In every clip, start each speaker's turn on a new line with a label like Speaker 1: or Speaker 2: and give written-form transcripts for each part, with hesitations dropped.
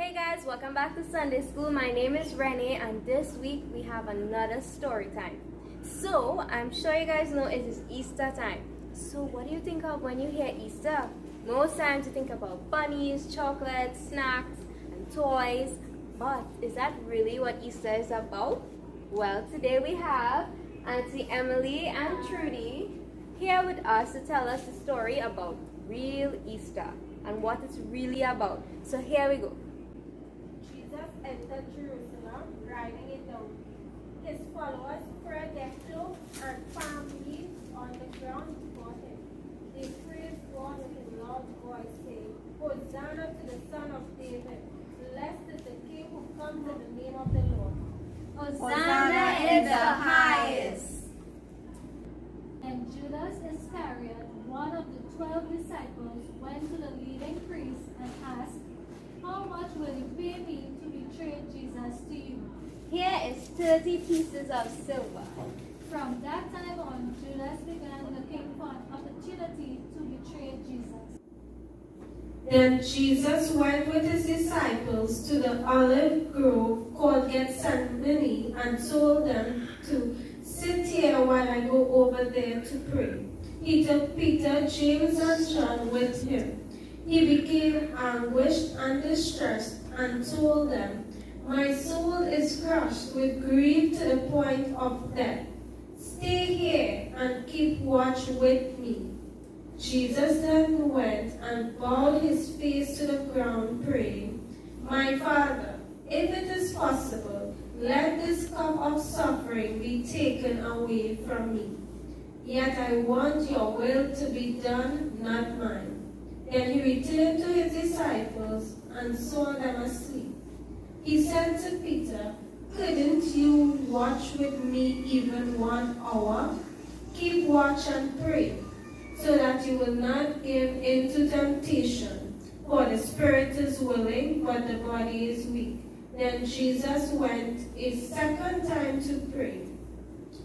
Speaker 1: Hey guys, welcome back to Sunday School. My name is Renee and this week we have another story time. So, I'm sure you guys know it is Easter time. So, what do you think of when you hear Easter? Most times you think about bunnies, chocolates, snacks, and toys. But is that really what Easter is about? Well, today we have Auntie Emily and Trudy here with us to tell us the story about real Easter and what it's really about. So here we go.
Speaker 2: Jesus entered Jerusalem, riding it down. His followers spread their cloaks and palm leaves on the ground before him. They praised God with a loud voice, saying, Hosanna to the Son of David. Blessed is the King who comes in the name of the Lord.
Speaker 3: Hosanna in the highest.
Speaker 4: And Judas Iscariot, one of the 12 disciples, went to the leading priests and asked, How much will you pay me to betray Jesus to you?
Speaker 1: Here is 30 pieces of silver.
Speaker 4: From that time on, Judas began looking for an opportunity to betray Jesus.
Speaker 2: Then Jesus went with his disciples to the olive grove called Gethsemane and told them to sit here while I go over there to pray. He took Peter, James, and John with him. He became anguished and distressed and told them, My soul is crushed with grief to the point of death. Stay here and keep watch with me. Jesus then went and bowed his face to the ground, praying, My Father, if it is possible, let this cup of suffering be taken away from me. Yet I want your will to be done, not mine. Then he returned to his disciples and saw them asleep. He said to Peter, Couldn't you watch with me even 1 hour? Keep watch and pray, so that you will not give in to temptation. For the spirit is willing, but the body is weak. Then Jesus went a second time to pray,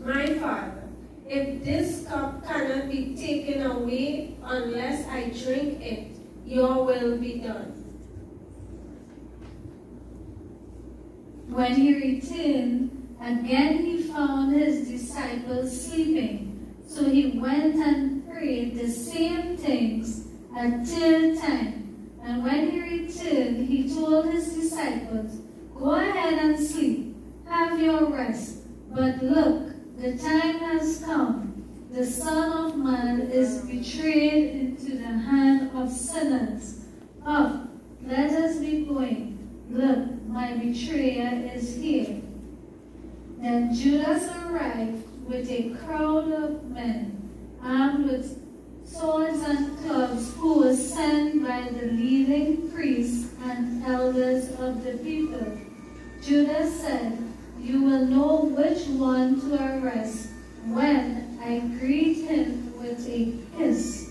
Speaker 2: My Father, if this cup cannot be taken away unless I drink it, your will be done.
Speaker 4: When he returned, again he found his disciples sleeping. So he went and prayed the same things a third time. And when he returned, he told his disciples, Go ahead and sleep, have your rest. But look, the time has come. The Son of Man is betrayed into the hand of sinners. Up, let us be going. Look, my betrayer is here. Then Judas arrived with a crowd of men, armed with swords and clubs, who were sent by the leading priests and elders of the people. Judas said, You will know which one to arrest when I greet him with a kiss.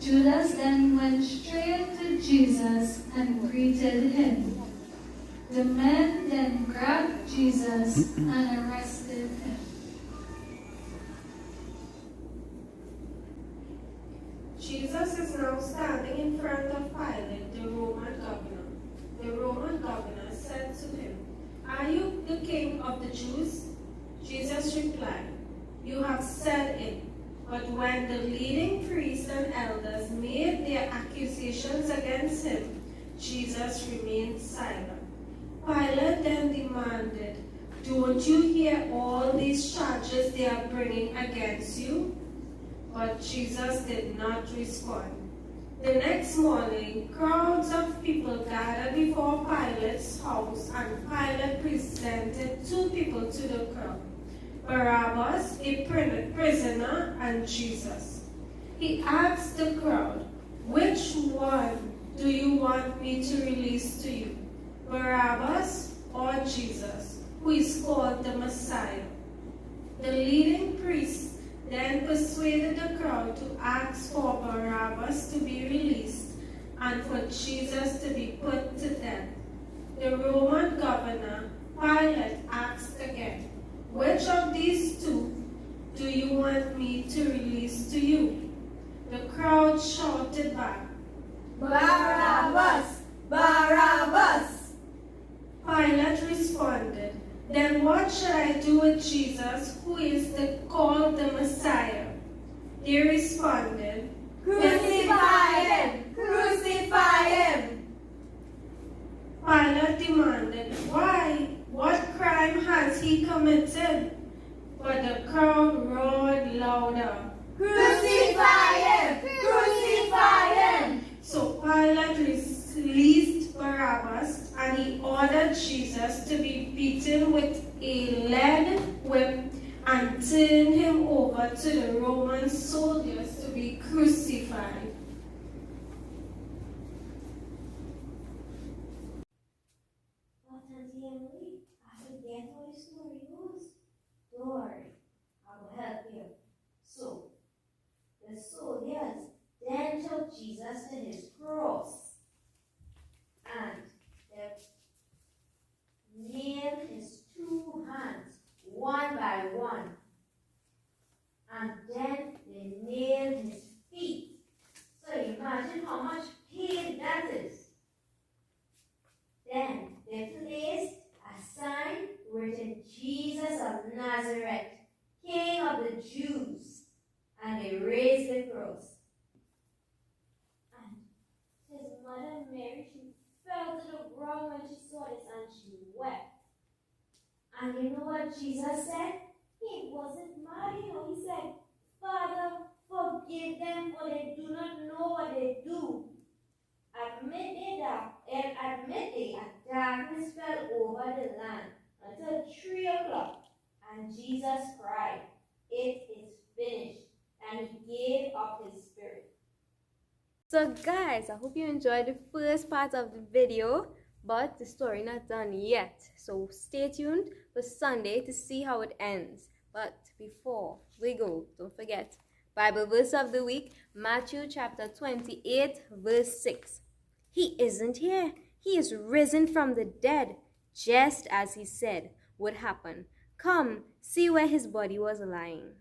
Speaker 4: Judas then went straight to Jesus and greeted him. The men then grabbed Jesus and arrested him.
Speaker 2: Jesus is now standing in front of Pilate, the Roman governor. The Roman governor said to him, Are you the king of the Jews? Jesus replied, You have said it. But when the leading priests and elders made their accusations against him, Jesus remained silent. Pilate then demanded, Don't you hear all these charges they are bringing against you? But Jesus did not respond. The next morning, crowds of people gathered before Pilate's house, and Pilate presented 2 people to the crowd, Barabbas, a prisoner, and Jesus. He asked the crowd, Which one do you want me to release to you, Barabbas or Jesus, who is called the Messiah? The leading priests then persuaded the crowd to ask for Barabbas to be released and for Jesus to be put to death. The Roman governor, Pilate, asked again, Which of these 2 do you want me to release to you? The crowd shouted back,
Speaker 3: Barabbas! Barabbas!
Speaker 2: Pilate responded, "Then what shall I do with Jesus, who is called the Messiah?" They responded,
Speaker 3: Crucify him! Crucify him!
Speaker 2: Pilate demanded, "Why? What crime has he committed?" But the crowd roared louder.
Speaker 3: Crucify him! Crucify him!
Speaker 2: So Pilate released Barabbas, and he ordered Jesus to be beaten with a lead whip and turned him over to the Roman soldiers to be crucified.
Speaker 1: But Auntie Emily, I forget how the story goes. Don't worry, I will help you. So, the soldiers then took Jesus to his cross and they nailed his two hands one by one, and then they nailed his feet. So imagine how much pain that is. Then they placed a sign written Jesus of Nazareth, King of the Jews, and they raised the cross. And his mother Mary, she fell to the ground when she saw this and she wept. And you know what Jesus said? He wasn't mad, he said, "Father, forgive them, for they do not know what they do." Admit a darkness fell over the land until 3 o'clock, and Jesus cried, "It is finished," and he gave up his spirit. So guys, I hope you enjoyed the first part of the video, but the story not done yet. So stay tuned for Sunday to see how it ends. But before we go, don't forget, Bible verse of the week, Matthew chapter 28, verse 6. He isn't here. He is risen from the dead, just as he said would happen. Come, see where his body was lying.